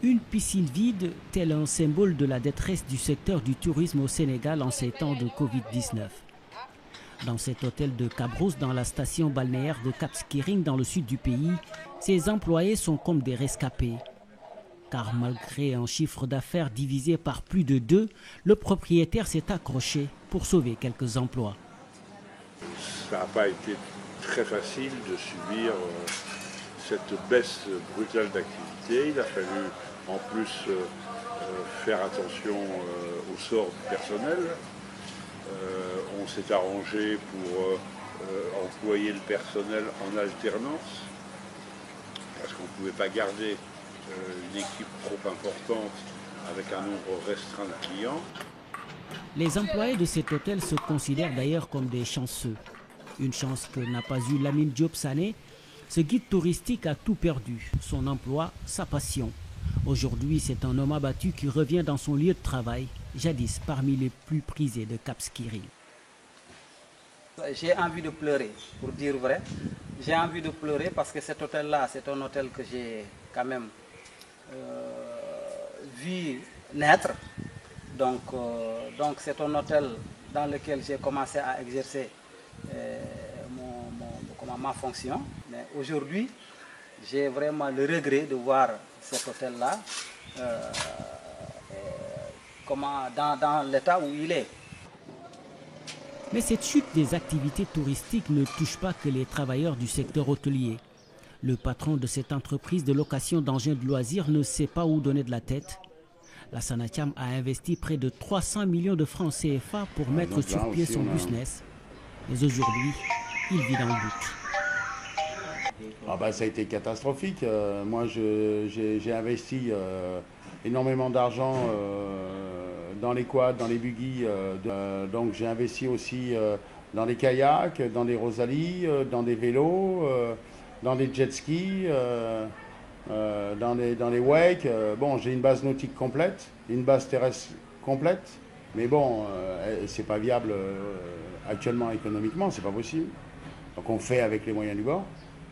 Une piscine vide, tel un symbole de la détresse du secteur du tourisme au Sénégal en ces temps de Covid-19. Dans cet hôtel de Cabrousse, dans la station balnéaire de Cap Skirring, dans le sud du pays, ses employés sont comme des rescapés. Car malgré un chiffre d'affaires divisé par plus de 2, le propriétaire s'est accroché pour sauver quelques emplois. Ça n'a pas été très facile de subir cette baisse brutale d'activité. Il a fallu en plus faire attention au sort du personnel. On s'est arrangé pour employer le personnel en alternance parce qu'on ne pouvait pas garder une équipe trop importante avec un nombre restreint de clients. Les employés de cet hôtel se considèrent d'ailleurs comme des chanceux. Une chance que n'a pas eu Lamine Diop Sané. Ce guide touristique a tout perdu, son emploi, sa passion. Aujourd'hui, c'est un homme abattu qui revient dans son lieu de travail, jadis parmi les plus prisés de Cap Skirring. J'ai envie de pleurer, pour dire vrai. J'ai envie de pleurer parce que cet hôtel-là, c'est un hôtel que j'ai quand même vu naître. Donc c'est un hôtel dans lequel j'ai commencé à exercer ma fonction. Mais aujourd'hui, j'ai vraiment le regret de voir cet hôtel-là dans l'état où il est. Mais cette chute des activités touristiques ne touche pas que les travailleurs du secteur hôtelier. Le patron de cette entreprise de location d'engins de loisirs ne sait pas où donner de la tête. La Sanatiam a investi près de 300 millions de francs CFA pour mettre sur pied son business. Mais aujourd'hui, il vit dans le doute. Ça a été catastrophique. Moi, j'ai investi énormément d'argent dans les quads, dans les buggy. Donc j'ai investi aussi dans des kayaks, dans des rosalies, dans des vélos, dans des jet skis, dans les wakes. J'ai une base nautique complète, une base terrestre complète. Mais c'est pas viable actuellement économiquement, c'est pas possible. Donc on fait avec les moyens du bord.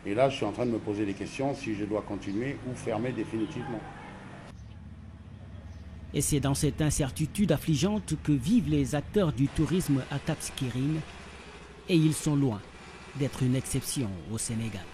Et là, je suis en train de me poser des questions si je dois continuer ou fermer définitivement. Et c'est dans cette incertitude affligeante que vivent les acteurs du tourisme à Cap Skirring. Et ils sont loin d'être une exception au Sénégal.